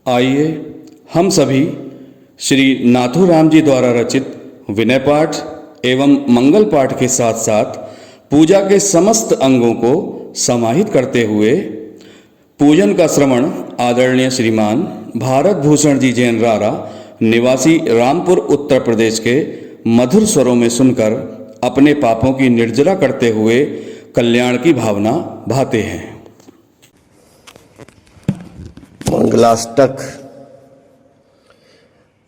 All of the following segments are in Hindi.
आइए हम सभी श्री नाथूराम जी द्वारा रचित विनय पाठ एवं मंगल पाठ के साथ साथ पूजा के समस्त अंगों को समाहित करते हुए पूजन का श्रवण आदरणीय श्रीमान भारत भूषण जी जैन रारा निवासी रामपुर उत्तर प्रदेश के मधुर स्वरों में सुनकर अपने पापों की निर्जरा करते हुए कल्याण की भावना भाते हैं। मंगलाष्टक।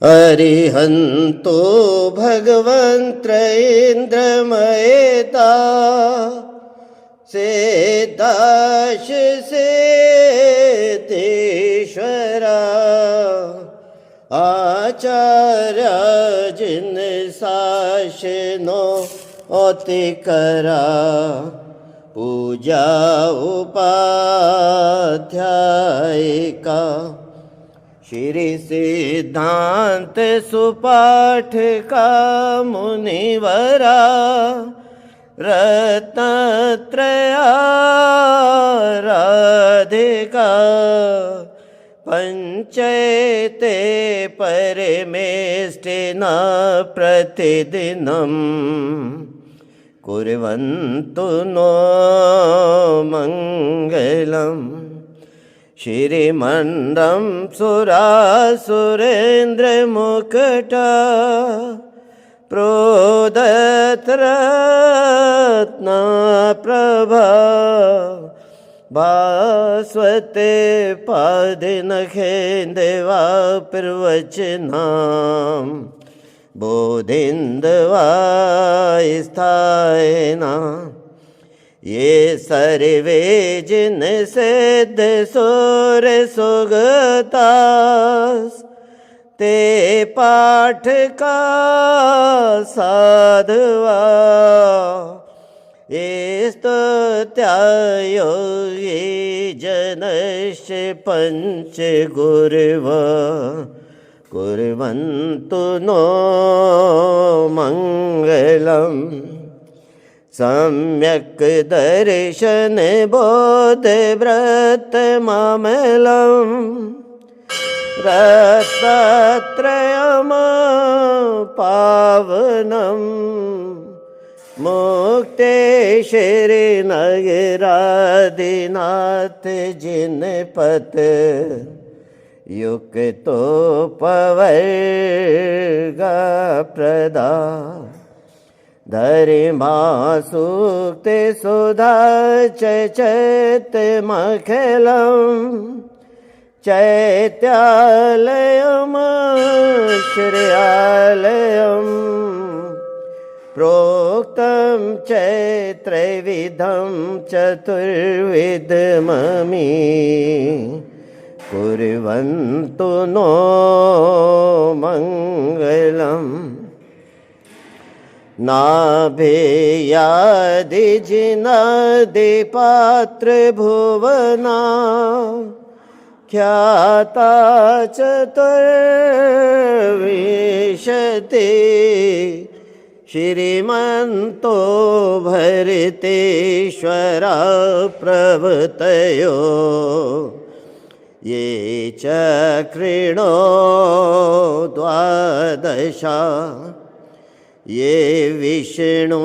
अरिहंतो भगवंत इंद्रमयता सेदाश से तेश्वरा आचार्य जिन शासनो अति करा पूजा उपाध्यायिका श्री सिद्धांत सुपाठ का मुनिवरा रत्नत्रयाराधिका पंचैते परमेष्टिना प्रतिदिनम् कुर्वन्तु नो मङ्गलम् श्रीमन्दं सुरासुरेन्द्रमुकुटा प्रोदत्रत्नप्रभा भास्वते पादिनखेन्दवा प्रवचनाम् बोधिन्दवास्थायना ये सर्वे जिन सिद्ध सुर सुगतास ते पाठ का साधवा ये स्तुत्यायोगी जनश्च पंच गुरवा कुर्वन्तु नो मङ्गलम् सम्यक् दर्शन बोध व्रत मामलम् रत्नत्रयम् पावनम् मुक्ते श्रीनगरादिनाथ जिनपत युक्तोपवर्गा प्रदा धर्मा सूक्ति सुधा चैतमखिलम् चैत्यालयम् श्रेयालयम् प्रोक्तं चैत्रविधं चतुर्विधममि कुर्वन्तु नो मङ्गलम् नाभेयादिजिनादिपात्र भुवना ख्याता चतुर्विंशति श्रीमन्तो भरतेश्वरा प्रभृतयो ये चक्रिणो द्वादशा ये विष्णु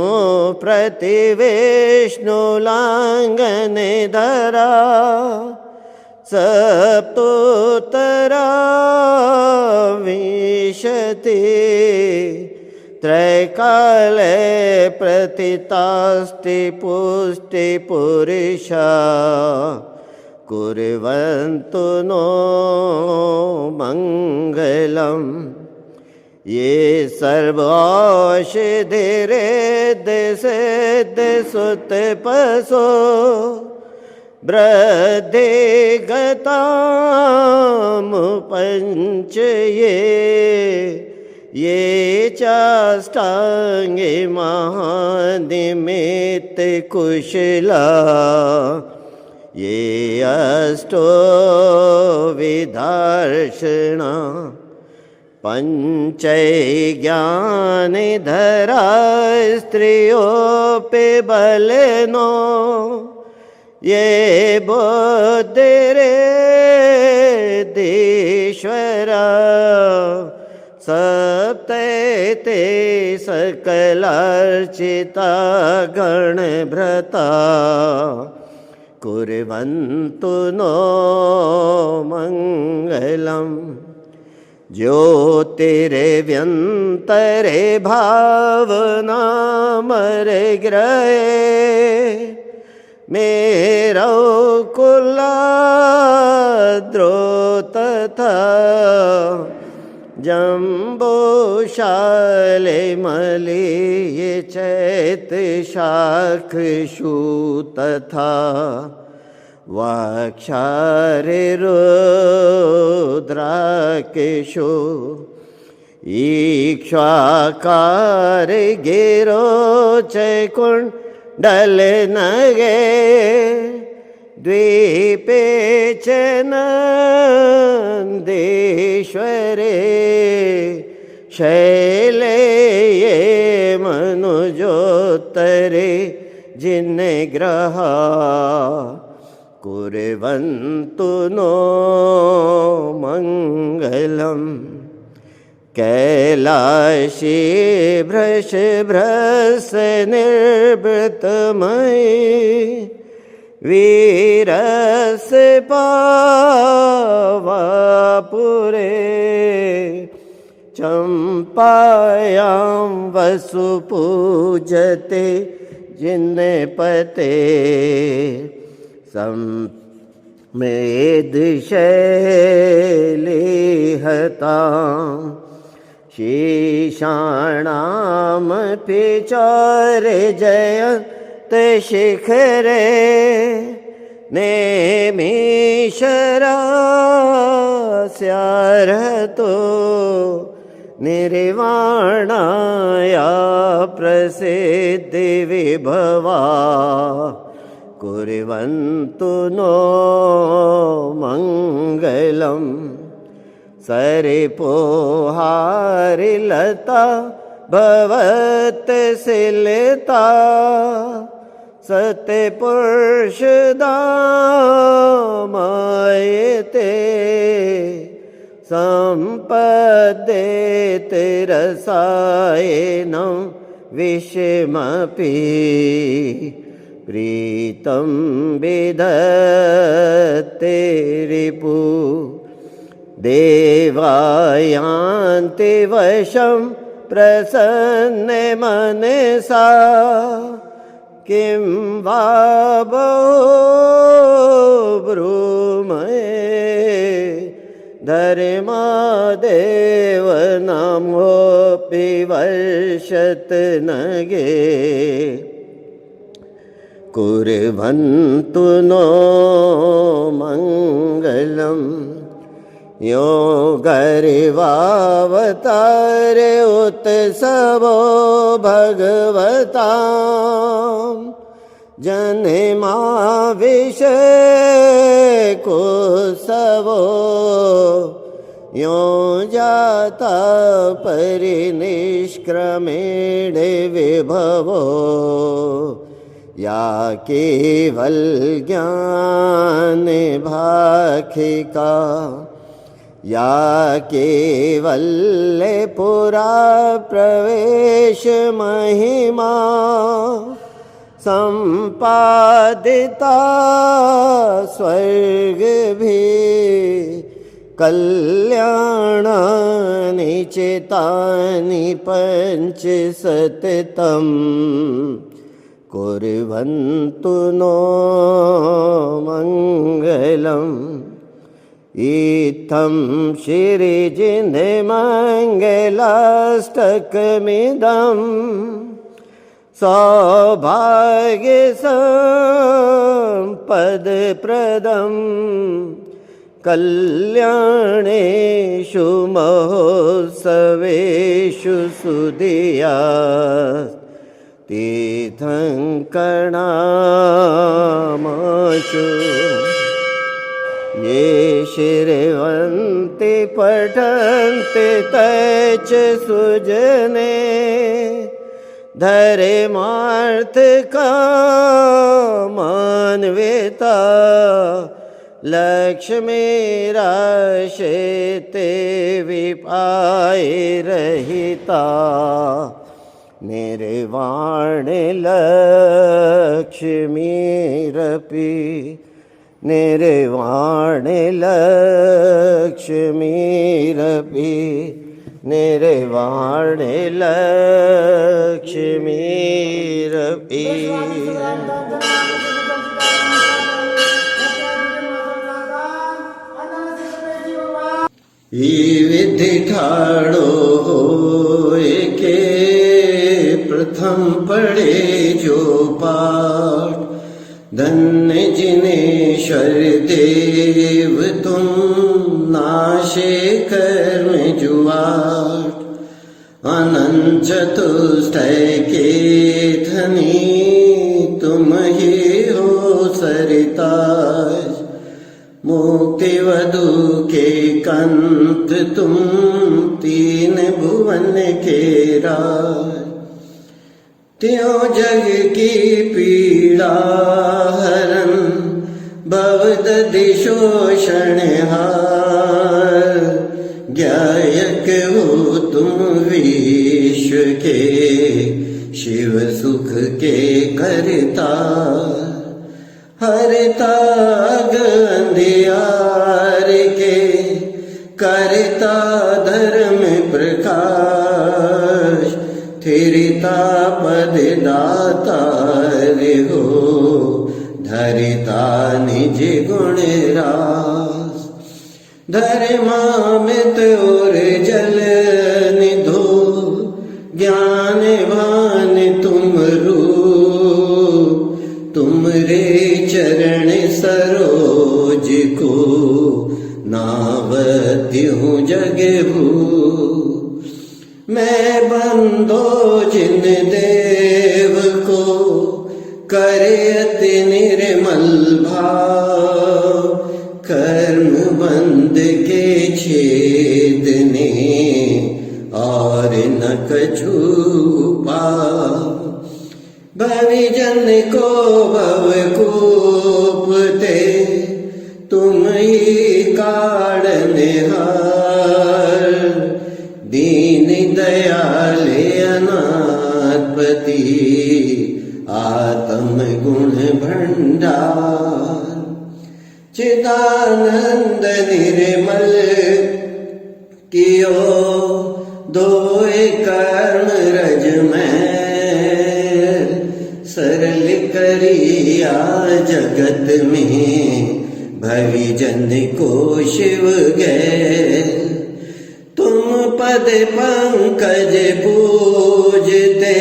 प्रतिविष्णुलाङ्गनेधरा सप्तोत्तरा विंशति त्रैकाले प्रतितास्ति पुष्टिपुरुषा कुर्वन्तु नो मङ्गलम् ये सर्वौषधिरेद्यसिद्धसुतपसो वृद्धिगतामुपञ्चये ये चाष्टाङ्गे महानिमित्तकुशला ये अष्टो विदर्शना पंचैज्ञानिधरा स्त्रियोऽपि बलिनो ये बुद्धिरे ते सकलार्चिता गणभृता कुर्वन्तु नो मङ्गलम् ज्योतिरव्यन्तरे भावनामरे ग्रहे मेरो कुलाद्रो तथा जम्बूशाले मलीय चैतशाखशु तथा वाक्षारिरुद्राकेषु ईक्ष्वाकार गिरोचकुण्डलनगे द्वीपे च नन्देश्वरे शैले ये मनुजोत्तरे जिन्नग्रहा कुर्वन्तु नो मङ्गलम् कैलाशी भ्रशभ्रसनिर्वृतमयी वीरस्य पावापुरे चम्पायां वसुपूजते जिन्नपते मेधशैलीहतां शीशाणामपि चारे जयन्तशिखरे नेमिशरास्यार्हतो निर्वाणाया प्रसिद्धिविभवा कुर्वन्तु नो मङ्गलम् सरिपोहारिलता भवत्सिलता सत्यपुरुषदामायते सम्पद्येते रसायनं विषमपि प्रीतं विधत्ते रिपु देवायान्ति वशं प्रसन्ने मनसा किं वा बहु ब्रूमहे धर्मादेव नामोऽपि वर्षत नगे कुर्वन्तु नो मङ्गलम् यो गर्वावतारे उत्सवो भगवतां जन्माभिषेकोत्सवो यो जाता परिनिष्क्रमेण विभवो या केवलज्ञानभाखिका या केवल्य पुरा प्रवेश महिमा सम्पादिता स्वर्गभि कल्याणानि चितानि पञ्चशतम् कुर्वन्तु नो मङ्गलम् इत्थं श्रीजिनमङ्गलाष्टकमिदं सौभाग्यसम्पदप्रदं कल्याणेषु महोत्सवेषु सुधिया तीर्थङ्करामाशु ये श्रीवन्ति पठन्ति तैश्च सुजने धर्मार्थकामान्विता लक्ष्मीराशेते विपाय रहिता करता निर्वाणे लक्ष्मीरपि निर्वाणे लक्ष्मीरपि निर्वाणे लक्ष्मीरपि विधि ठाड़ो होए के प्रथम पढ़े जो पाठ धन्य जिनेश्वर देव तुम नाशे कर्म जुआट अनंत चतुष्टय के धनी तुम ही हो सरिताज मुक्ति वधु के कंत तुम तीन भुवन के राज त्यों जग की पीड़ा हरन भवदधि शोषण हार ज्ञायक हो तुम विश्व के शिव सुख के करता हरता अंधियार के करता धर्म प्रकाश थिरता पद दाता हो धरिता निज गुण रास धर्मामित और जल निधो ज्ञानवान तुम रूप तुमरे चरण सरोज को नावती हूँ जग भू मैं बंदो जिन देव को करे अति निर्मल भाव कर्म बंद के छेदने और न कछु पाव भविजन को भवकूपते तुम ही कारणहार दीन दयाल अनाथपति आत्म गुण भंडार चिदानंद निर्मल कियो दोए कर्म रज में सरल करिया जगत में भविजन को शिव गए तुम पद पंकज पूजते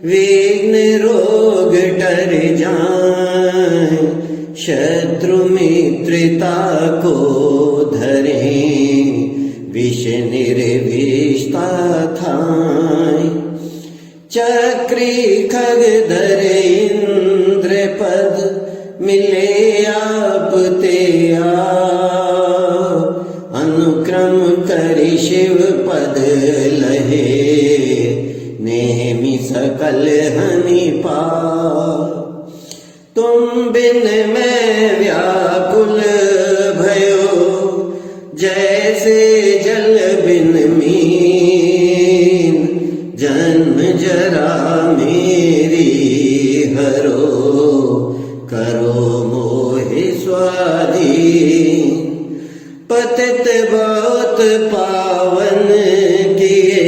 विघ्न रोग टर जाए शत्रु मित्रता को धरे विष निर्विष्टा थाय चक्री खग धरे इंद्र पद मिले आप ते अनुक्रम करि शिव पद लहे नेमि सकल हनि पा तुम बिन मैं व्याकुल भयो जैसे जल बिन मीन जन्म जरा मेरी हरो करो मोहि स्वाधीन पतित बहुत पावन किए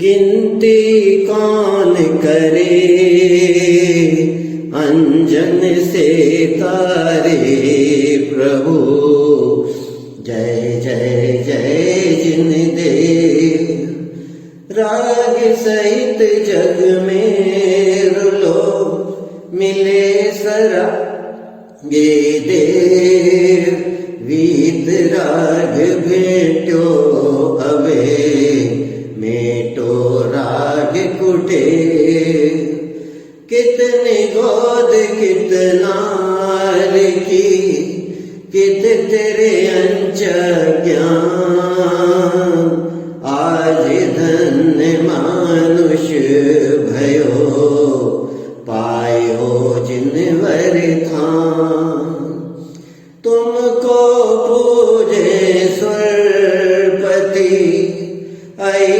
गिनती कौन करे अंजन से तारे प्रभु जय जय जय जिन देव राग सहित जग में रुलो मिले सरा गे देव वीत राग भेटो अवे मेटो राग कुटे कितने गोद कितनार की कित तेरे अंच ज्ञान आज धन्य मानुष भयो पायो जिनवर थान तुमको पूजे स्वरपति आई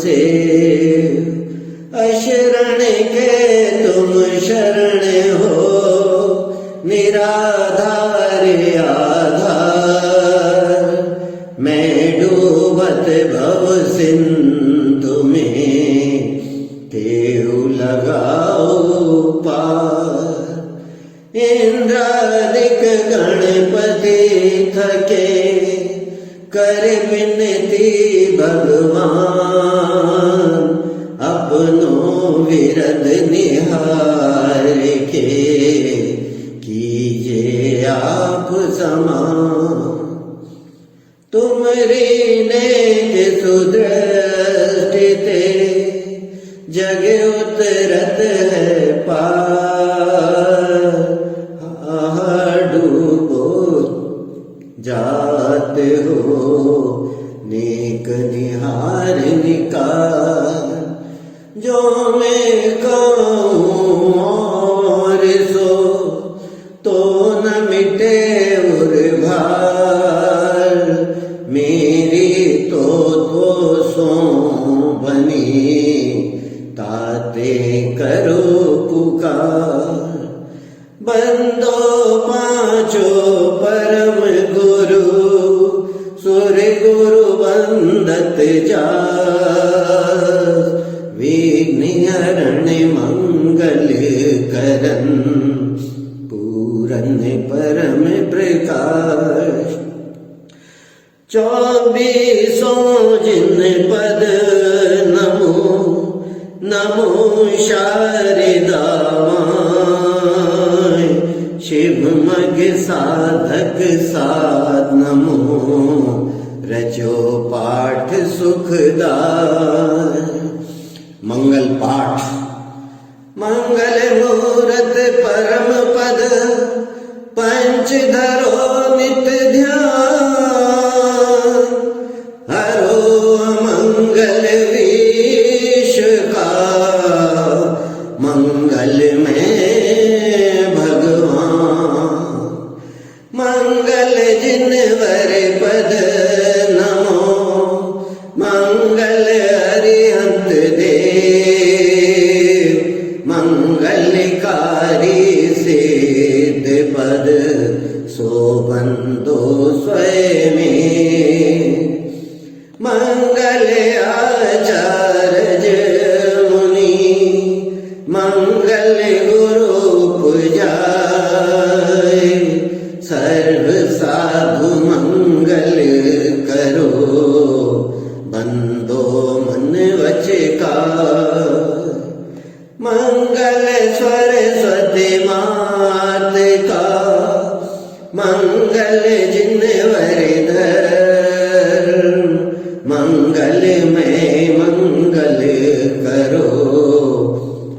से अशरण के तुम शरण हो, निराधार आधार। मैं डूबत भव सिंधु में, तेऊ लगाओ पार। इंद्रादिक गणपति थके, कर विनती भगवान। अपनों विरद निहार के, कीजिए आप समान। तुमरी नेक सुदृष्टि ते, जग उतरत है पार। डूबो जात हो, नेक निहार निकार। जो मैं कहूँ और सो, तो न मिटे उर्भार। मेरी तो सो बनी, ताते करो पुकार। बंदो पांचो परम गुरु, सुर गुरु बंदत जा। विघ्न हरण मंगल करन, पूरन परम प्रकाश। 24 जिन पद नमो, नमो शारदा माय। शिव मग साधक साध नमो, रचो पाठ सुखदाय। मंगल पाठ। मंगल मूरत परम पद, पंच धरो नित ध्यान। हरो मंगल विश्व का, मंगल में भगवान। मंगल जिनवर पद नमो, मंगल अरिहंत देव। मंगलकारी सिद्ध पद, सो बंदो स्वयं। मंगल आचार्य मुनि, मंगल गुरु पुजाय। सर्व साधु मंगल करो, बंदो मन वचका। मंगल सरस्वती मात का, मंगल जिनवर धर। मंगल में मंगल करो,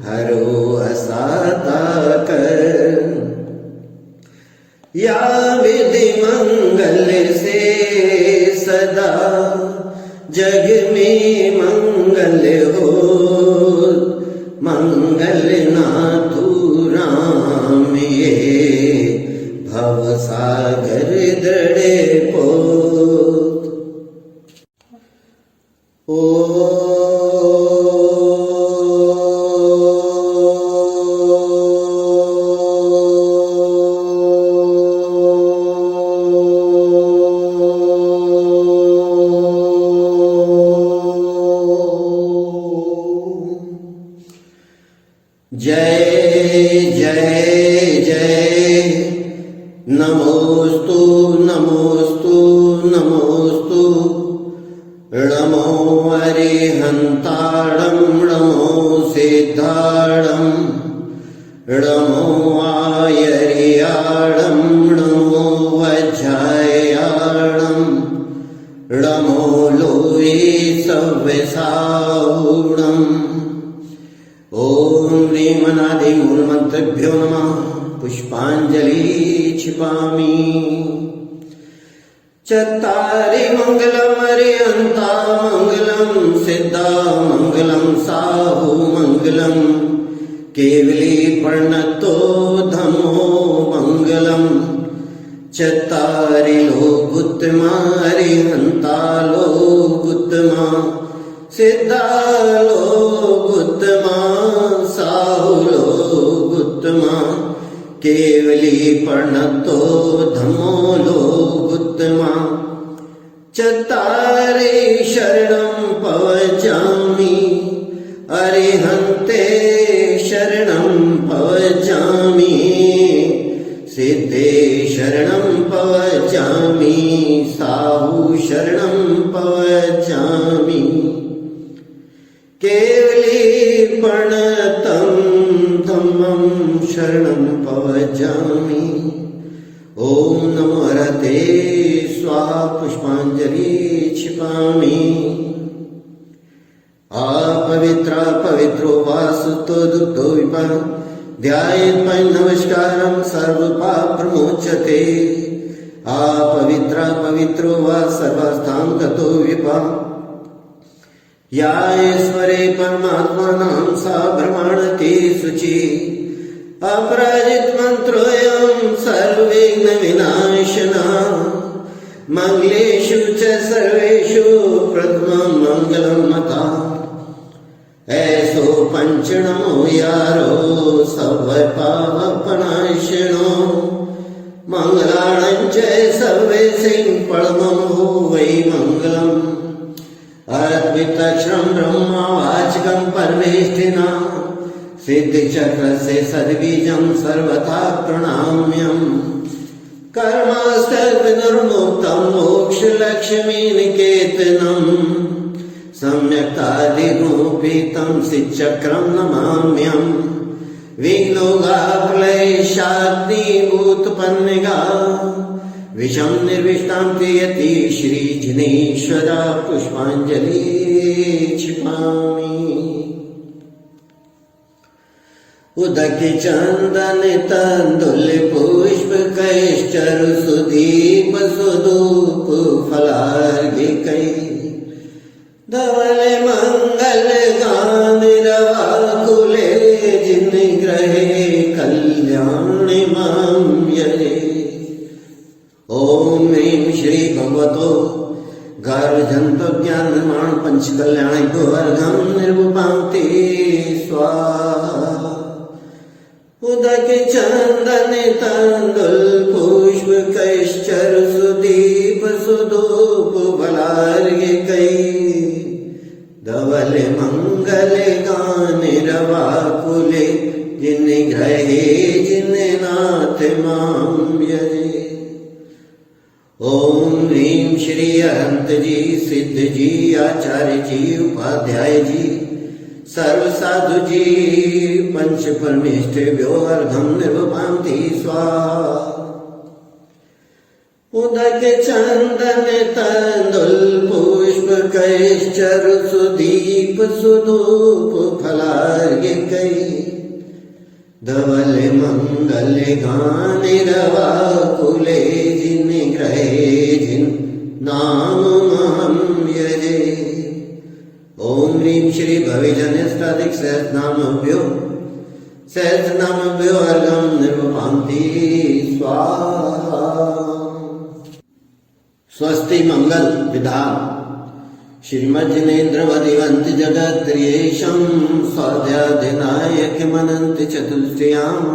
हरो असाता कर। या विधि मंगल से सदा, जग में मंगल हो। मंगल नाथु राम ये, भव सागर दृढ़ पोत। ओ जय जय जय, नमोस्तु नमोस्तु नमोस्तु। नमो अरिहंताणं, नमो सिद्धाणं, नमो आयर्याणं, नमो वज्रायाणं, नमो लोहे सव्यसाहुणम्। ओम ह्रीमनादि मूलमंत्रेभ्यो नमः। पुष्पांजलि क्षिपामि। चत्तारि मंगलम अरिहंता मंगलम, सिद्धा मंगलम साहु मंगलम। केवली प्रणतो धम्मो मंगलम। चत्तारि लोकुत्तमा अरिहंता लोकुत्तमा। सिद्धा लोग उत्तमा साहु लोग उत्तमा केवली प्रणतो धम्मो लोग उत्तमा चत्तारे शरणं पवचामि अरिहन्ते शरणं पवचामि सिद्धे शरणं पवचामि साहु शरणं पवचामि केवली प्रणतं धम्मं शरणं पवचामि ओम नमो हरते स्वाहा पुष्पांजलि क्षिपामि अपवित्र पवित्रो वासुतो दुग्धो विपा ध्यायेत् नमस्कारं सर्वपाप प्रमोचते अपवित्र पवित्रो वा सर्वस्थां गतो विपा या ईश्वरे परमात्मानां सा भ्रमणति शुचि अपराजित मंत्रोऽयं सर्वविघ्न विनाशनः मंगलेषु च सर्वेषु प्रथमं मंगलं मता ऐसो पंचनमो यारो सर्वपापनाशनो मंगलाणं च सर्वेसिं परमं हो वै मंगलम् अर्पितक्षरं ब्रह्मवाचकं परमेष्ठिना सिद्धिचक्रस्य सद्बीजं सर्वथा प्रणम्यम् कर्मास्तद्विनिर्मुक्तं मोक्षलक्ष्मीनिकेतनम् सम्यक्तादिगुणोपेतं सिद्धचक्रं नमाम्यहम् विघ्नोगाप्रलयशाग्निभूतपन्निगा विषं निर्विष्टां क्रियति श्रीजिनेश्वरा पुष्पांजलि क्षिपामि उदक चंदन तंदुल पुष्प कैश्चरु सुदीप सुधूप फलार्घ्य धवल मंगल गान रवाकुले जिन ग्रहे कल्याण मां यजे ओम ह्रीं श्री भगवतो गर्भजंतो ज्ञान निर्माण पंच कल्याण गोवर्धन निर्वपांति स्वाहा उदक चंदन तंदुल पुष्प कैश्चरु सुदीप सुधूप फलार्घ्य धवल मंगल गान रवाकुले जिन ग्रहे जिन नाथ मां यजे ओम ह्रीं श्री अनंत जी सिद्ध जी आचार्य जी उपाध्याय जी सर्व साधु जी पंच परमेष्ठिभ्यो अर्घं निर्वपान्ति स्वाहा उदक चंदन तंदुल पुष्प कैश्चरु सुदीप सुधूप फलार्घ्य धवल मंगल गान रवाकुले जिन ग्रहे जिन नाम महं यजे ओम ह्रीं श्री भविजन्यष्टाधिक सहस्रनामभ्यो अर्घं निर्वपान्ति स्वाहा स्वस्ति मंगल विधान श्रीमज्जिनेन्द्रवदिवन्ति जगद्रियेशं स्वाध्यायनायकमनन्ति चतुष्टयाम्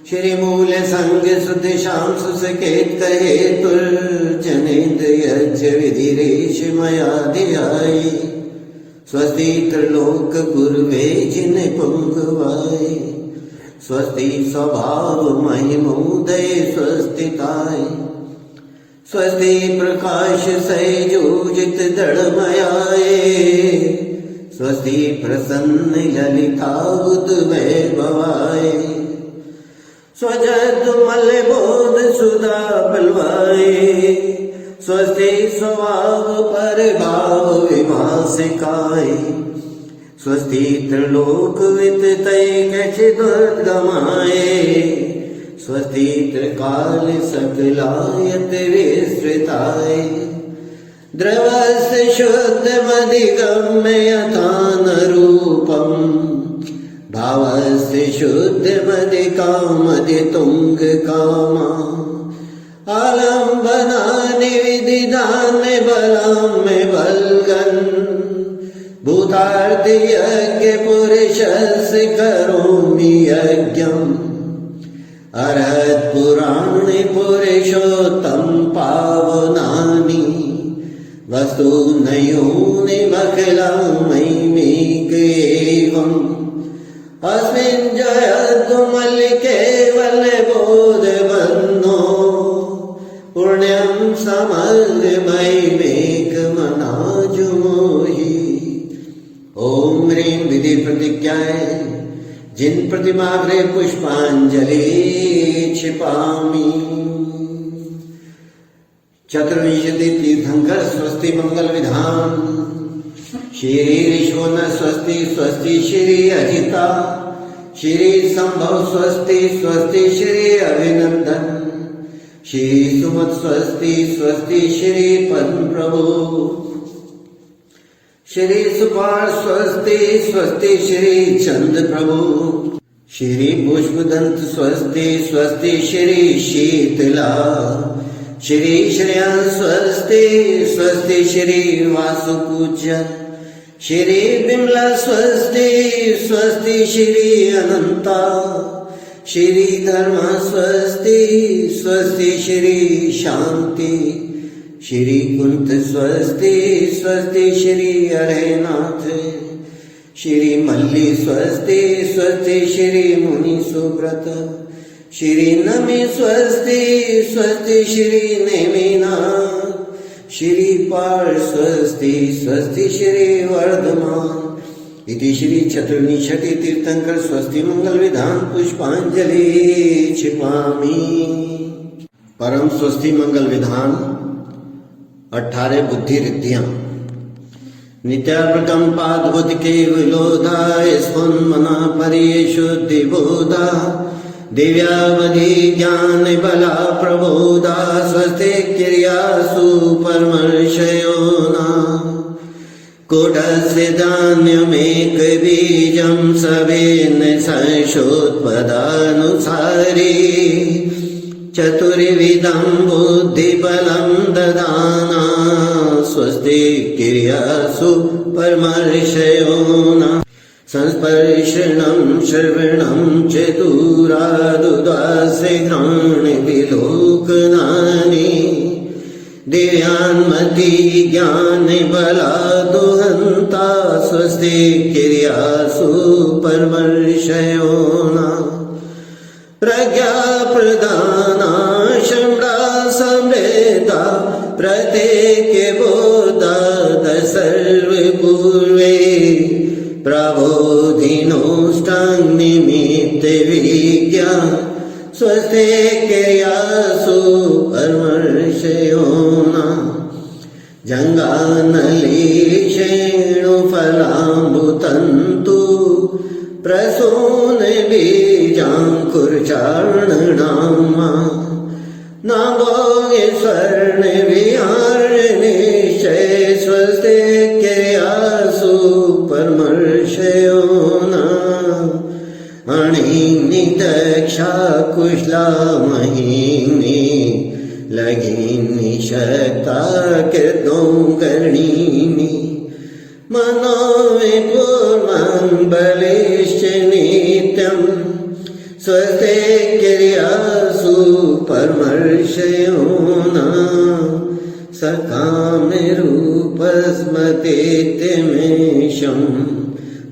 श्रीमूल संग सुदिशां सुसकेत कहेतुर्जनेन्द्रियज्ञ विधिरेश मया धियायि स्वस्ति त्रिलोक गुरुवे जिन पुंगवाय स्वस्ति स्वभाव महिमोदय स्वस्तिताय स्वस्ति प्रकाश सैजोजित दृढ़मयाये स्वस्ति प्रसन्न ललिता उद्वैभवाय स्वजद्मल बोध सुधा बलवाए स्वस्ति स्वभाव पर भाव विभासिकाय स्वस्ति त्रिलोक विततैकचिदुर्गमाय स्वस्ति त्रिकाल सकलायत विस्तृताय द्रवस्य शुद्धमधिगम्य यथानरूपम् भावस्य शुद्धमधिकामधितुङ्गकामा आलम्बनानि विदिधान्य बलाम्य बल्गन् भूतार्थ यज्ञ पुरुषस्य करोमि यज्ञम् अर्हत् पुराणे पुरुषोत्तम पावनानि वस्तुनयोनिमखिलमयिमेकैवम् अस्मिन् जयतुमल्लिकेवलबोधबन्धो पुण्यं समग्रमयिमेकमनाजुमोहि। ॐ ह्रीं विधि प्रतिज्ञाय जिन प्रतिमाग्रे पुष्पांजलि क्षिपामि। चतुर्विंशति तीर्थंकर स्वस्ति मंगल विधान। श्री ऋषोन स्वस्ति स्वस्ति श्री अजिता श्री संभव स्वस्ति स्वस्ति श्री अभिनंदन श्री सुमत स्वस्ति स्वस्ति श्री पद्म प्रभु श्री सुपाल स्वस्ति स्वस्ति श्री चंद प्रभु श्री पुष्पदंत स्वस्ति स्वस्ति श्री शीतला श्री श्रेया स्वस्ति स्वस्ति श्री वासुपूज्य श्री बिमला स्वस्ति स्वस्ति श्री अनंता श्री धर्म स्वस्ति स्वस्ति श्री शांति श्री कुंत स्वस्ति स्वस्ति श्री अरहनाथ श्री मल्ली स्वस्ति स्वस्ति श्री मुनि सुब्रत श्री नमी स्वस्ति स्वस्ति श्री नेमिनाथ श्री पार स्वस्ति स्वस्ति श्री वर्धमान। इति श्री चतुर्विंशति तीर्थंकर स्वस्ति मंगल विधान पुष्पांजलि क्षिपामि। परम स्वस्ति मंगल विधान 18 बुद्धि रिद्धियां। नित्यार्पकं पादवत केवलोधाय स्फुन्मना परिशुद्धिबोधा दिव्यावधि ज्ञान बला प्रबोधा स्वस्ति क्रियासु परमर्षयोना कोटस्य धान्यमेक बीजं सवेन संशोत्पदानुसारी चतुर्विधं बुद्धिबलं ददाना स्वस्ति क्रियासु परमर्षयोना संस्पर्शनं श्रवणं चतुरादुदासे घ्राणि विलोकनानि दिव्यान्मति ज्ञान बला दुहन्ता स्वस्ति क्रियासु परमर्षयोना प्रज्ञा प्रदाना शम्रा समृता प्रत्येक बोधा सर्वपूर्वे प्रबोधिनोष्टांग निमित्त विज्ञा स्वस्ति क्रियासु परमर्षयोना जङ्गानलीषेणुफलाम्बुतन्तु प्रसून बीजाङ्कुरचार्णनामा नागो स्वर्ण विहारनिश्चय स्वस्ति क्रियासु परमर्षयोना अणिनि दक्षा कुशला महीनि लघिनि शक्ता कृतों कर्णीनि मनो विपुर्मङ्गलेश्च नित्यं स्वस्ति क्रियासु परमर्षयोना सकामरूपस्मतेत्यमेषं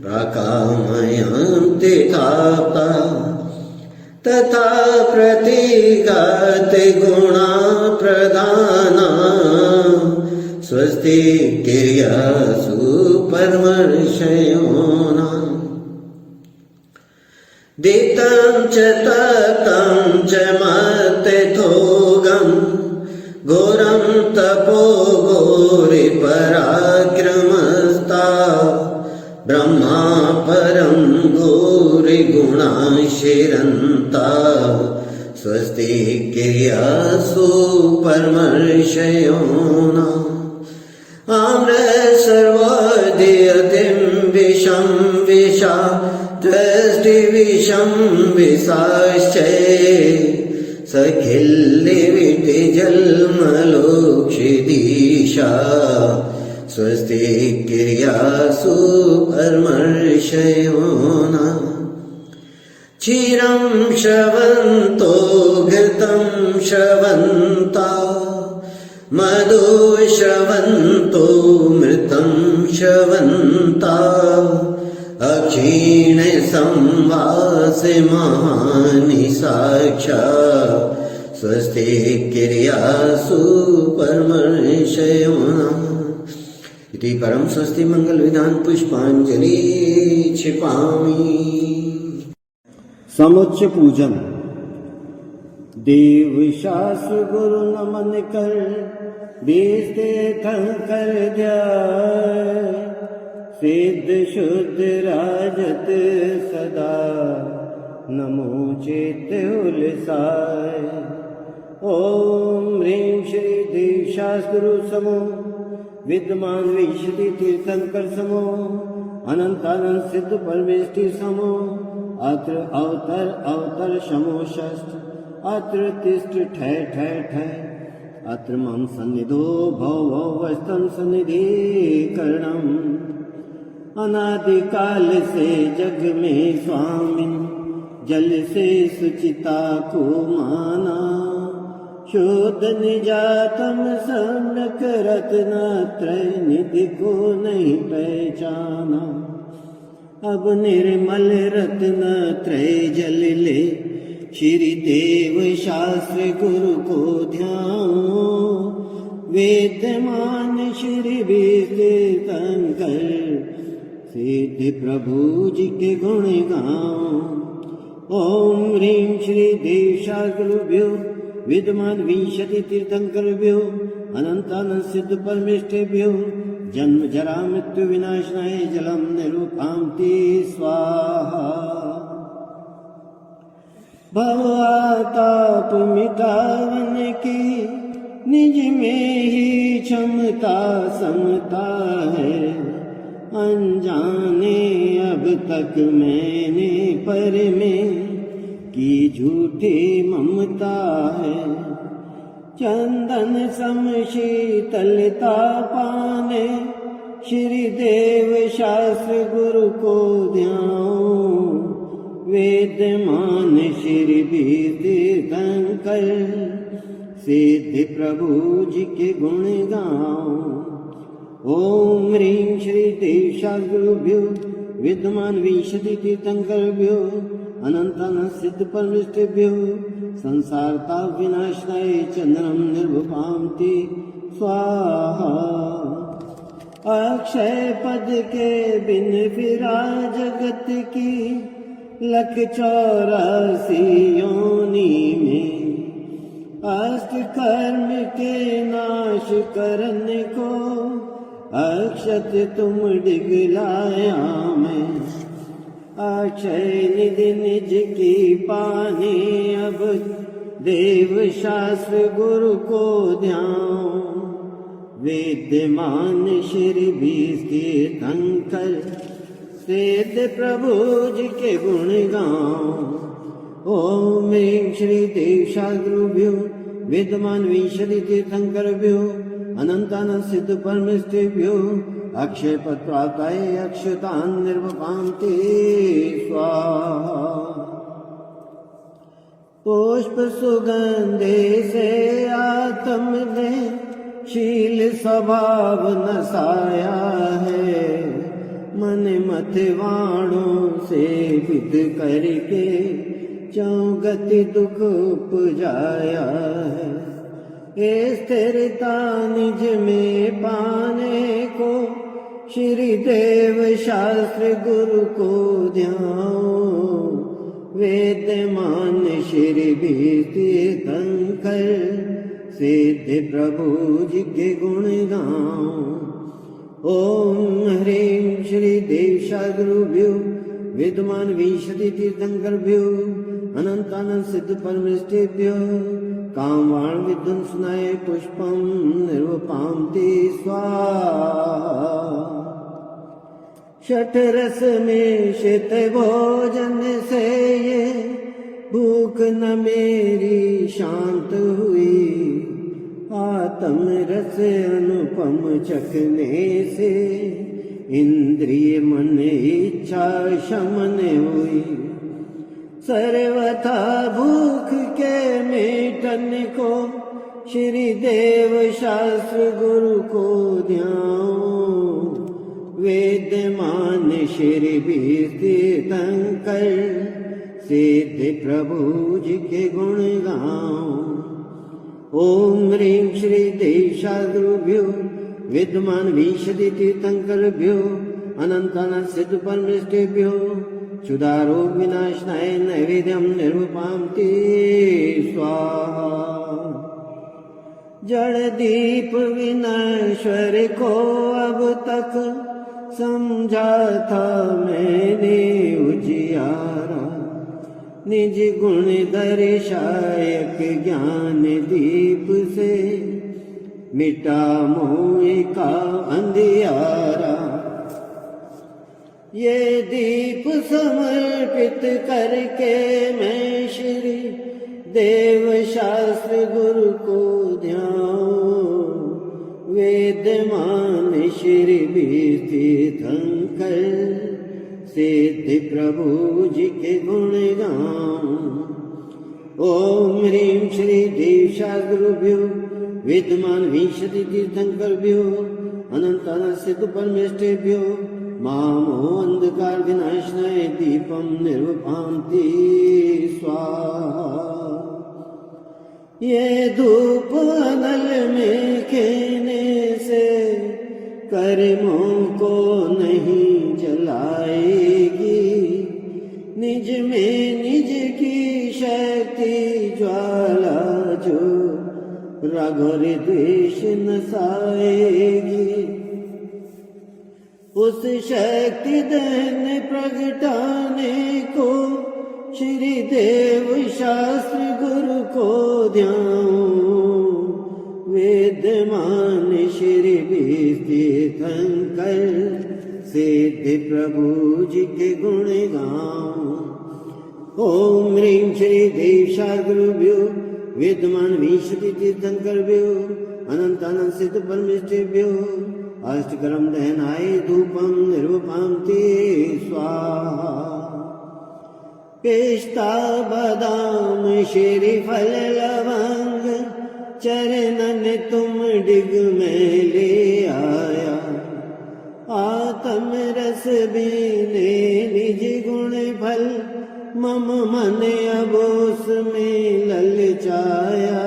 प्राकामयन्ति ताप्ता तथा प्रतीगात् गुणा प्रधाना स्वस्ति क्रियासु परमर्षयोना दीप्तं च तप्तं च मत्तथोगं घोरं तपो घोरि पराक्रमस्ता ब्रह्मा परं घोरि गुणाशिरन्ता स्वस्ति क्रियासु परमर्षयोना आम्र सर्वोदयतिं विषं विषा दृष्टि विषं विशाश्चये सखिल्लिविटि जल्मलोक्षिदीशा स्वस्ति क्रियासु परमर्षयो नः क्षीरं श्रवन्तो घृतं श्रवन्ता मधु श्रवन्तो मृतं श्रवन्ता अक्षीण संवासमानि साक्षात् स्वस्ति क्रियासु परमर्षयो नः इति परम स्वस्ति मंगल विधान पुष्पांजलि क्षिपामि। समुच्च पूजन। देव शास्त्र गुरु नमन कर बेस्ते कर जाय सिद्ध शुद्ध राजत सदा नमो चेत उलसाय। ओम ह्रीं श्री देव शास्त्र गुरु समो विद्यमान विशति तीर्थंकर समो अनंतानंद सिद्ध परमेष्टि समो अत्र अवतर अवतर शमो शस्त्र अत्र तिष्ठ ठय ठय ठय अत्र मम सन्निधो भव भव वस्तम सन्निधि करणम। अनादिकाल से जग में स्वामी जल से सुचिता को माना शोध निजातम सम्यक रत्नत्रय निधि को नहीं पहचाना। अब निर्मल रत्न त्रय जल ले श्री देव शास्त्र गुरु को ध्याओ वेदमान श्री तीर्थंकर सिद्ध प्रभु जी के गुण गाओ। ओम ह्रीं श्री देव शास्त्र गुरुभ्यो विद्यमान विंशति तीर्थंकरभ्यो अनंतानंद सिद्ध परमेष्ठेभ्यो जन्म जरा मृत्यु विनाशनाय जलम निरूपांति स्वाहा। भवताप मिटावन की निज में ही क्षमता समता है अनजाने अब तक मैंने पर में की झूठी ममता है। चंदन सम शीतलता पाने श्री देव शास्त्र गुरु को ध्याओ वेदमान श्री तीर्थंकर सिद्ध प्रभु जी के गुण गाओ। ओम ह्रीं श्री देव शास्त्र गुरुभ्यो विद्यमान विंशति तीर्थंकरभ्यो अनंतानंद सिद्ध परमेष्ठेभ्यो संसार ताप विनाशनाय चंद्रम निर्वपांति स्वाहा। अक्षय पद के बिन फिरा जगत की लख 84 योनि में अष्ट कर्म के नाश करने को अक्षत तुम डिगलाया मैं। अक्षय निधि निज की पाने अब देव शास्त्र गुरु को ध्याओ विद्यमान श्री तीर्थंकर सिद्ध प्रभु जी के गुण गाओ। ओम ह्रीं श्री देव शास्त्र गुरुभ्यो विद्यमान विंशति तीर्थंकरभ्यो अनंतानंद सिद्ध परमेष्ठेभ्यो अक्षय पद प्राप्ताय अक्षतान निर्वपांति स्वाहा। पुष्प सुगंधे से आत्म ने शील स्वभाव नसाया है मन मत वाणों से विद करके चौगति दुख उपजाया है। स्थिरता निज में पाने को श्री देव शास्त्र गुरु को ध्याओ वेदमान श्री तीर्थंकर सिद्ध प्रभु जी के गुण गाओ। ओम ह्रीं श्री देव शास्त्र गुरुभ्यो विद्यमान विंशति तीर्थंकरभ्यो अनंतानंद सिद्ध परमेष्ठेभ्यो कामवाण विध्वंसनाय पुष्पम निर्वपांति स्वाहा। षठ रस में शित भोजन से ये भूख न मेरी शांत हुई आत्म रस अनुपम चखने से इंद्रिय मन इच्छा शमन हुई। सर्वथा भूख के मिटन को श्री देव शास्त्र गुरु को ध्याओ। वेदमान श्री तीर्थंकर सिद्ध प्रभु जी के गुण गाओ। ओम ह्रीं श्री देशाद्रुभ्यो विद्यमान विशदि तीर्थंकरभ्यो अनंत अनंत सिद्ध परमेष्ठेभ्यो क्षुधारोग विनाशनाय नैवेद्यम निर्वपामते स्वाहा। जड़ दीप विनाश्वर को अब तक समझा था मैंने उजियारा। निज गुण दर्शायक ज्ञान दीप से मिटा मोह का अंधियारा। ये दीप समर्पित करके मैं श्री देव शास्त्र गुरु को ध्याओ। वेदमान श्री तीर्थंकर सिद्ध प्रभु जी के गुण गाओ। ओम ह्रीं श्री देशाद्रुभ्यो विद्यमान विशदि तीर्थंकरभ्यो अनंत अनंत सिद्ध परमेष्ठेभ्यो मामो अंधकार विनाशनाय दीपम निर्वपामति स्वाहा। ये धूप अनल में खेने से कर्मों को नहीं जलाएगी। निज में निज की शक्ति ज्वाला जो राग और द्वेष नसाएगी। उस शक्ति दहन प्रगटाने को श्री देव शास्त्र गुरु को ध्याओ। वेदमान श्री तीर्थंकर सिद्ध प्रभु जी के गुण गाओ। ओम ह्रीं श्री देशाद्रुभ्यो विद्यमान विशदि तीर्थंकरभ्यो अनंत अनंत सिद्ध परमेष्ठेभ्यो अष्टकर्म दहनाय धूपम निर्वपामते स्वाहा। पेस्ता बादाम श्रीफल लवंग चरणन तुम डिग में ले आया। आत्म रस बीने निज गुण फल मम मन अब उसमें ललचाया।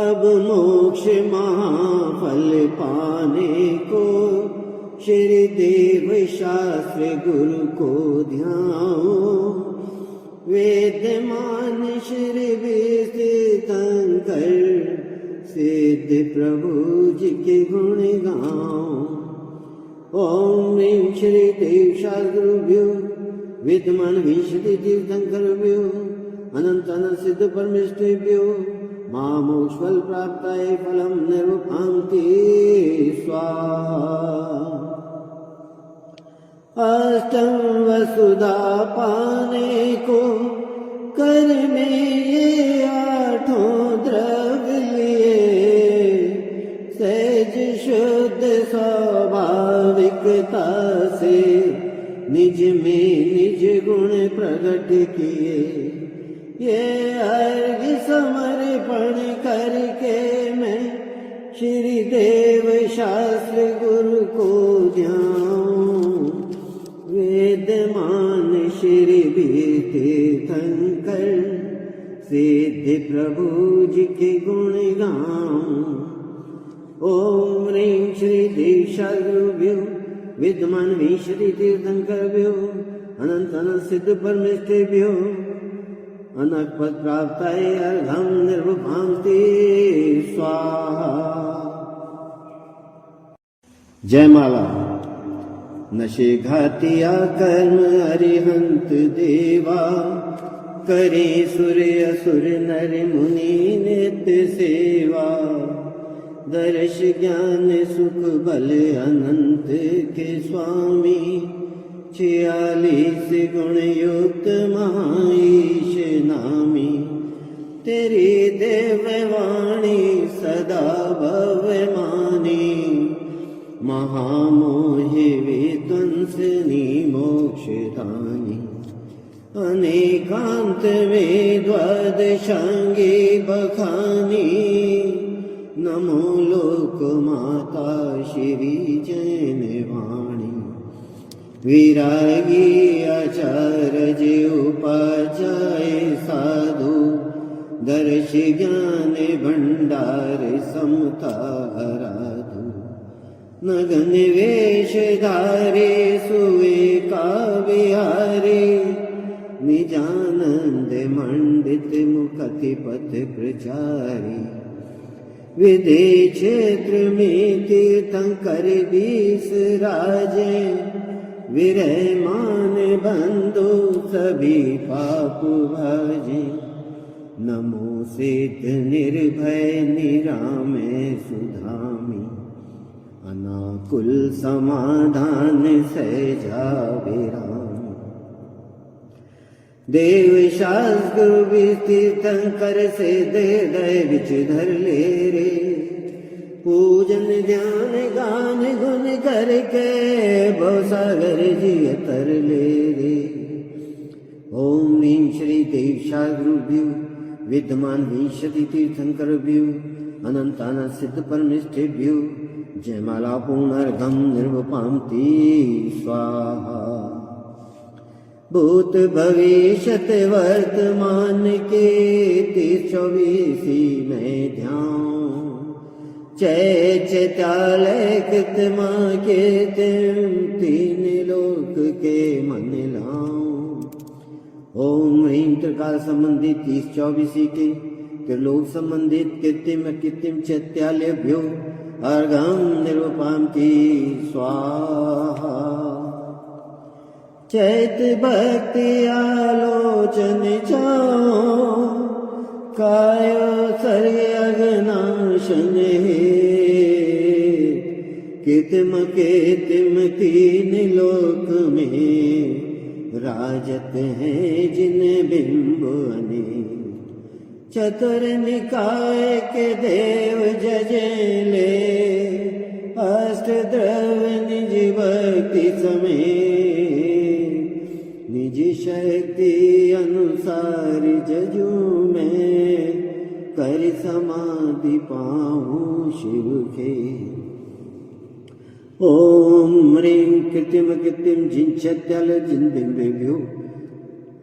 अब मोक्ष महाफल पाने को श्री देव शास्त्र गुरु को ध्याओ। वेदमान श्री तीर्थंकर सिद्ध प्रभु जी के गुण गाओ। ओम ह्रीं श्री देशाद्रुभ्यो विद्यमान विशदि तीर्थंकरभ्यो अनंत अनंत सिद्ध परमेष्ठेभ्यो मामोक्ष्फल प्राप्ताय फलम निर्वपामति स्वाहा। अष्टम वसुधा पाने को कर में ये आठों द्रव्य लिए। सहज शुद्ध स्वाभाविकता से निज में निज गुण प्रकट किए। ये अर्घ समर्पण करके मैं श्री देव शास्त्र गुरु को ध्याओ। वेदमान श्री तीर्थंकर सिद्ध प्रभु जी के गुण गाओ। ओम ह्रीं श्री देशाद्रुभ्यो विद्यमान विशदि तीर्थंकरभ्यो अनंत अनंत सिद्ध परमेष्ठेभ्यो अनकपद प्राप्ताय अर्घम निर्वपामति स्वाहा। जयमाला। नशे घातिया कर्म अरिहंत देवा। करे सूर्य असुर नर मुनि नित्य सेवा। दर्श ज्ञान सुख बल अनंत के स्वामी। 46 गुण युक्त महाईश नामी। तेरी देव वाणी महामोहि विध्वंसिनी मोक्षदायिनी अनेकांत में द्वादशांगी बखानी नमो लोक माता श्री जैन वाणी विरागी आचार्य उपाध्याय साधु दर्श ज्ञान भंडार समता आराधु नगन वेश धारे सुवेका विहारे निजानंद मंडित मुखति पथ प्रचारी विदेश क्षेत्र में तीर्थंकर 20 राजे विरह मान बंधु सभी पाप भाजे नमो सिद्ध निर्भय निरामय सुधामी अनाकुल समाधान सहजा विराम देव शास्त्र तीर्थंकर से दे विच धर ले रे पूजन ध्यान गान गुण करके भवसागर जी तर ले रे ओम ह्रीं श्री देव शास्त्रुभ्यो विद्यमान विंशति तीर्थंकरभ्यो अनंताना सिद्ध परमेष्ठिभ्यो जयमाला पूर्णार्घम निर्वपान्ति स्वाहा भूत भविष्यत वर्तमान के 24 में ध्यान चैत्यालय कृतमा के 3 लोक के मन लाऊं ओम ह्रीं त्रिकाल संबंधित 30-24 के त्रिलोक संबंधित कृत्रिम चैत्यालयभ्यो अर्घम निर्वपान्ति स्वाहा चैत भक्ति आलोचन जाओ कायो सर्ग अगनाशन हे कितम 3 लोक में राजत हैं जिन बिंब अनेक चतुर निकाय के देव जजेले अष्ट द्रव निज भक्ति समेत निज शक्ति अनुसार जजू में कर समाधि पाऊं शिव के ओम ह्रीं कृत्रिम जिन जिन बिंबिभ्यो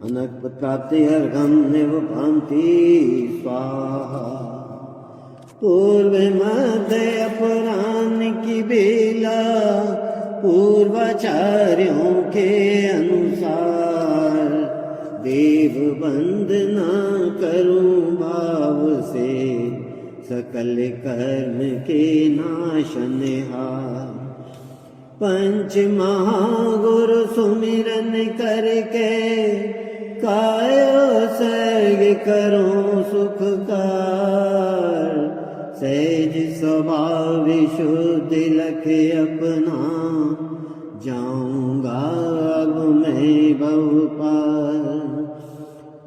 अनक्पत्राप्ते अर्घम निर्वपान्ति स्वाहा पूर्व मध्य अपराह्न की बेला पूर्वाचार्यों के अनुसार देव वंदना करूं भाव से सकल कर्म के नाशनहार पंच महागुरु सुमिरन करके कायो सर्ग करो सुखकार सहज स्वभाव शुद्ध लख अपना जाऊंगा अब मैं भव पार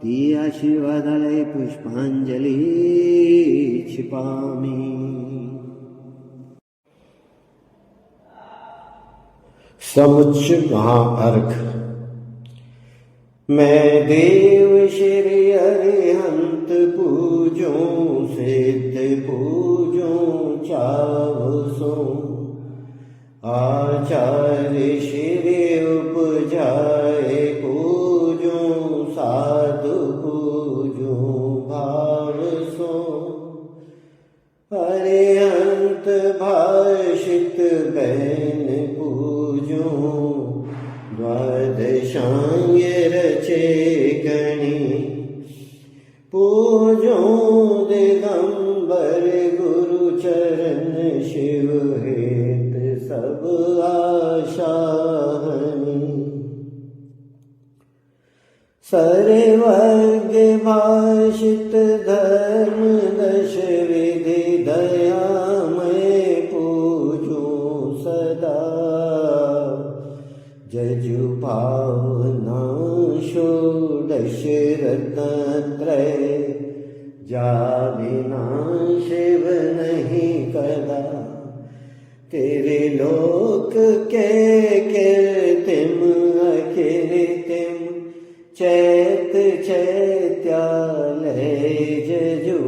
ती आशीर्वादालय पुष्पांजलि छिपामी समुच्च महाअर्घ मैं देव श्री अरिहंत पूजों सिद्ध पूजों चावसों आचार्य श्री उपजाए पूजों साधु पूजों भावसों अरिहंत भाषित बैन पूजों द्वादशांग रचे गणी पूजों दिगंबर गुरु चरण शिव हेत सब आशा हनी सर्वज्ञ भाषित धर्म दश विधि दयामय पूजों सदा जजु भावना षोडश रत्नत्रय जा बिना शिव नहीं कदा तेरे लोक के कीर्तिम अकीर्तिम चैत चैत्यालय जजू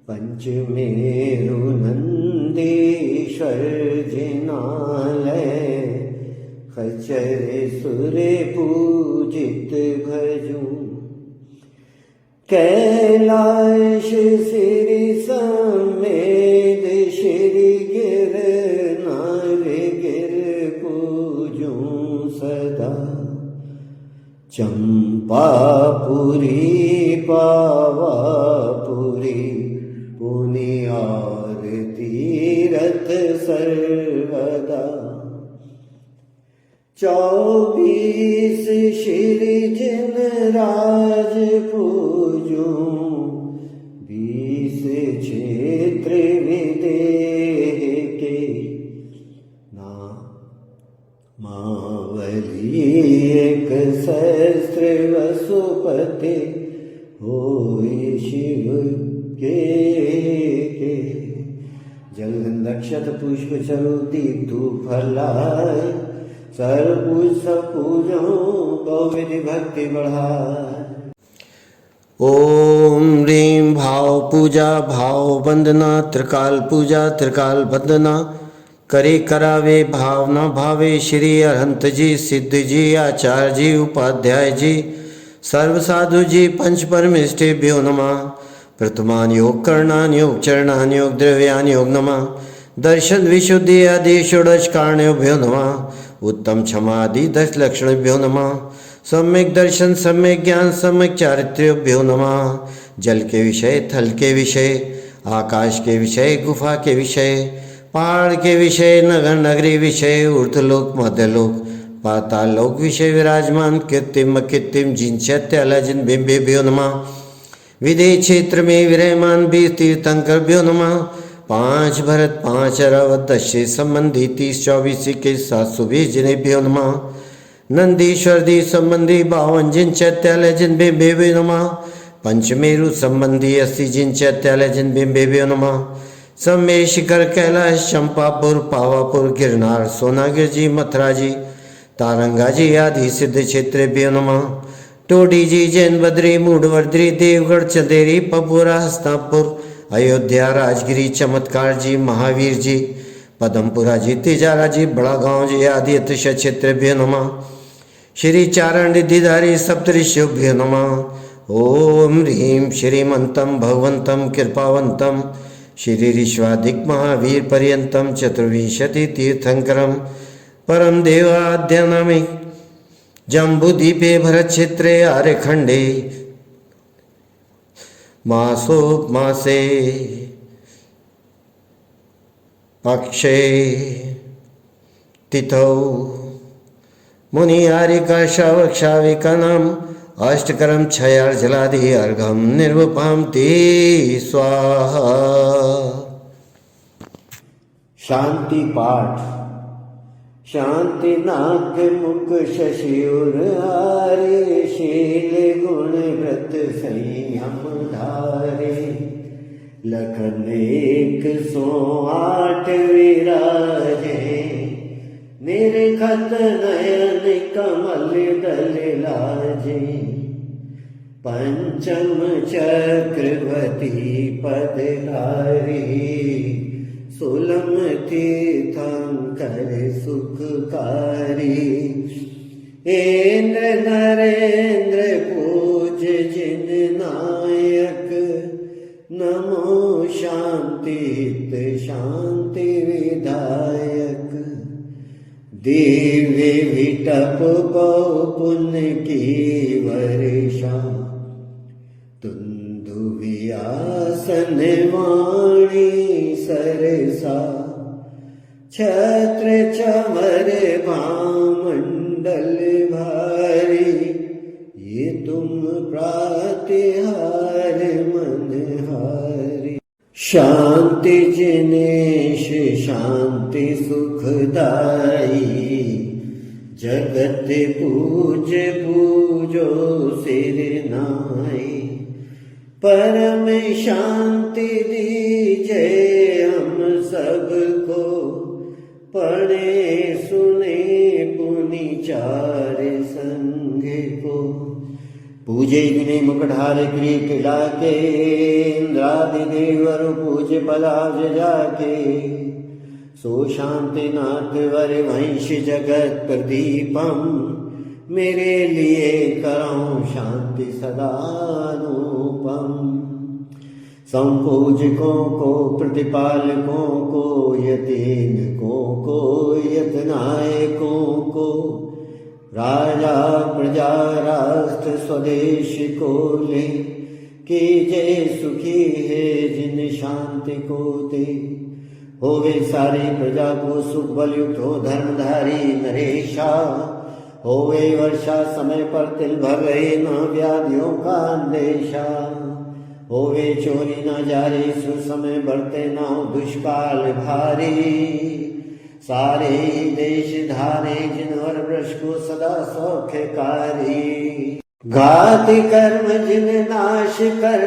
पंचमेरु नंदीश्वर जिनालय खचर सुर पूजित भजू कैलाश श्री समेत श्री गिर नार गिर पूजूं सदा चंपापुरी पावापुरी पुनियार तीरथ सर्वदा 24 श्री जिन राज पूजूं 20 क्षेत्र विदेह के मावली एक सहस्त्र वसुपति होय शिव के जल नक्षत पुष्प चरु दीप धूप फलाय सर्वपूज पूजो गौविधि भक्ति बढ़ाए। ओम ह्रीं भाव पूजा भाव वंदना त्रिकाल पूजा त्रिकाल वंदना करे करावे भावना भावे श्री अरहंत जी सिद्ध जी आचार्य जी उपाध्याय जी सर्व साधु जी पंच परमेष्ठेभ्यो नमः। प्रथमान योग करणान योग चरणान योग द्रव्यान योग नमः। दर्शन विशुद्धि आदि षोडश कारणेभ्यो नमः। उत्तम क्षमादि 10 लक्षणेभ्यो नमः। सम्यक दर्शन सम्यक ज्ञान सम्यक चारित्र्यभ्यो नमः। जल के विषय थल के विषय आकाश के विषय गुफा के विषय पहाड़ के विषय नगर नगरी विषय ऊर्ध्वलोक मध्यलोक पाताल लोक विषय विराजमान कृत्रिम अकृत्रिम जिन चैत्यालय जिन बिंबेभ्यो नमः। विदेह क्षेत्र में विराजमान 20 तीर्थंकरभ्यो नमः। 5 भरत 5 अरावत 10 से संबंधी 30 24 के 720 जिनेभ्यो नमः। नंदीश्वर दी संबंधी 52 जिन चैत्यालय जिन बिंबेभ्यो नमः। पंचमेरु संबंधी 80 जिन चैत्यालय जिन बिंबेभ्यो नमः। सम्मे शिखर कैलाश चंपापुर पावापुर गिरनार सोनागिर जी मथुरा जी तारंगा जी आदि सिद्ध क्षेत्रेभ्यो नमः। टोडी जी जैन बद्री मूडवर्द्री देवगढ़ चंदेरी पपुरा हस्तापुर अयोध्या राजगिरी चमत्कार जी महावीर जी पदमपुरा जी तिजारा जी बड़ा गांव जी आदि अतिशय क्षेत्रेभ्यो नमः। श्री चारण रिद्धिधारी सप्तऋषिभ्यो नमः। ओम ह्रीं श्रीमंतम भगवंतम कृपावंतम श्री ऋष्वादिक महावीर पर्यंतम चतुर्विंशति तीर्थंकरम परम देवाद्यनामि जम्बूद्वीपे भरत क्षेत्रे आर्यखंडे मासे पक्षे तिथौ मुनि आर्यका श्रावक्षाविकानाम अष्टकरम क्षयार्जलादि अर्घम निर्वपाम ते स्वाहा। शांति पाठ शांति नाग मुख शशिउर आरे शील गुण व्रत संयम धारे लखन 108 विराजे निर्खत नयन कमल दल लाजे पंचम चक्रवती पदधारी सुलम तीर्थंकर सुखकारी इंद्र नरेंद्र पूज जिन नायक नमो शांतित शांति विधायक दिव्य विटप बहु पुण्य की वर्षा तुंदु व्यासन वाणी सरसा छत्र चमर भामंडल भारी ये तुम प्रातिहार मनहारी शांति जिनेश शांति सुखदाई जगत पूज पूजो सिर नाई परम शांति दीजे हम हम सबको पढ़े सुने पुनि चार संग को। पूजे जिन्हें मुकठारे क्रीड़ा के इंद्रादि देवर पूज पलाज जाके। सो शांति नाथ वर वंश जगत प्रदीपम मेरे लिए करऊं शांति सदानुपम। संपूजकों को प्रतिपालकों को यतीनकों को यतनायकों को। राजा प्रजा राष्ट्र स्वदेश को ले कीजे सुखी है जिन शांति को दे। होवे सारी प्रजा को सुख बलयुक्त हो धर्मधारी नरेशा। होवे वर्षा समय पर तिल भर रहे न व्याधियों का अंदेशा। होवे चोरी न जारी सुसमय बढ़ते न हो दुष्काल भारी। सारे देश धारे जिनवर वृक्ष को सदा सौख्यकारी। घाति कर्म जिन नाश कर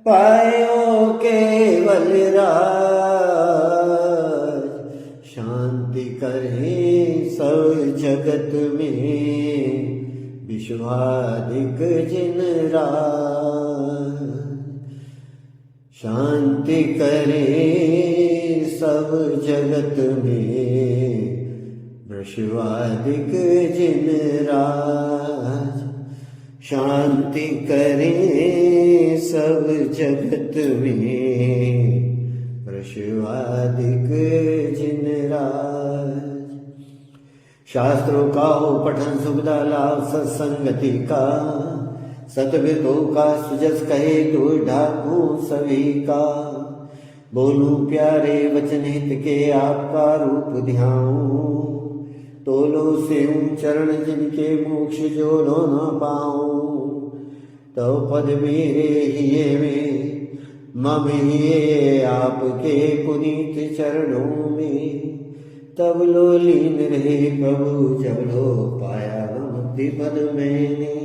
पायो केवल राज। शांति करे सब जगत में विश्वाधिक जिन राज। शांति करे सब जगत में विश्वाधिक जिन राज। शांति करे सब जगत में विश्वाधिक जिन राज। शास्त्रों का हो पठन सुविधा लाभ सत्संगति का। सतविदों का सुजस कहे तो ढाकूं सभी का। बोलूं प्यारे वचन हित के आपका रूप ध्याऊं। तोलो से चरण जिनके मोक्ष जो लो न पाऊं। तो पद मेरे हिये में मम हिये आपके पुनीत चरणों में। तब लो लीन रहे प्रभु जब लो पाया मुक्ति पद मैंने।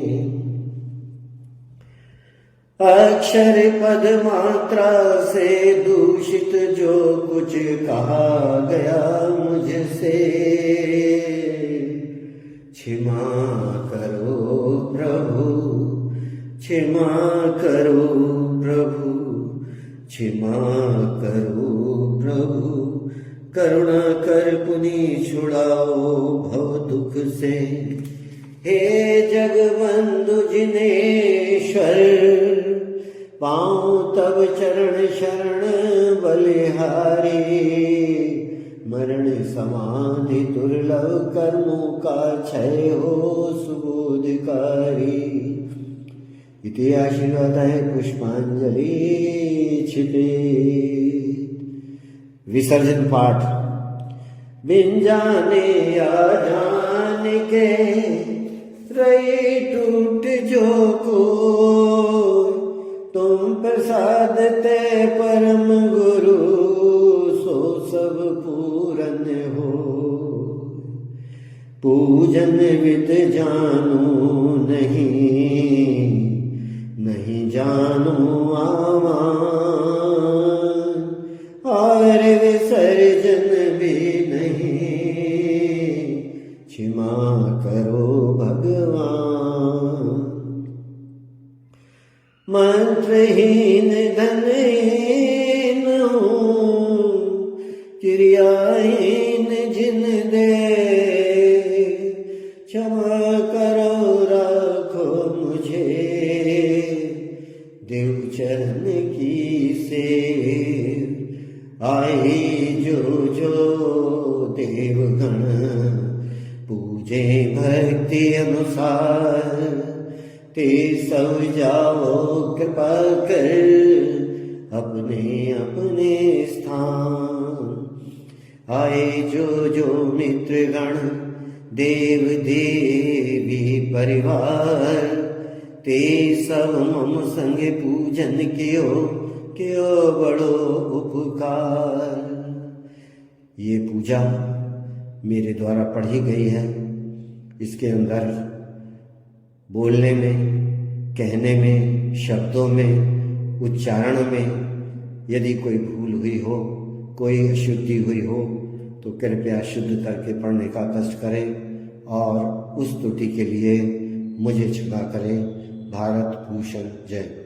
अक्षर पद मात्रा से दूषित जो कुछ कहा गया मुझसे। क्षमा करो प्रभु क्षमा करो प्रभु क्षमा करो प्रभु। करुणा कर पुनि छुड़ाओ भव दुख से। हे जगबंधु जिनेश्वर पाऊं तब चरण शरण बलिहारी। मरण समाधि दुर्लभ कर्मों का क्षय हो सुबोधकारी। इति आशीर्वादाय पुष्पांजलि छिपे। विसर्जन पाठ। बिन जाने या जान के रही टूट जो को। तुम प्रसाद ते परम गुरु सो सब पूरन हो। पूजन विद जानो नहीं नहीं जानो आवान। और विसर्जन भी नहीं क्षमा करो भगवान। मंत्रहीन धनहीन हूँ क्रियाहीन जिन दे। क्षमा करो राखो मुझे देव चरण की सेव। आई जो जो देवगण पूजे भक्ति अनुसार। ते सब जाओ कृपा कर अपने अपने स्थान। आए जो जो मित्रगण देव देवी परिवार। ते सब मम संग पूजन क्यों बड़ो उपकार। ये पूजा मेरे द्वारा पढ़ी गई है। इसके अंदर बोलने में, कहने में, शब्दों में, उच्चारण में यदि कोई भूल हुई हो, कोई अशुद्धि हुई हो तो कृपया शुद्ध करके पढ़ने का कष्ट करें और उस त्रुटि के लिए मुझे क्षमा करें। भारत भूषण जय।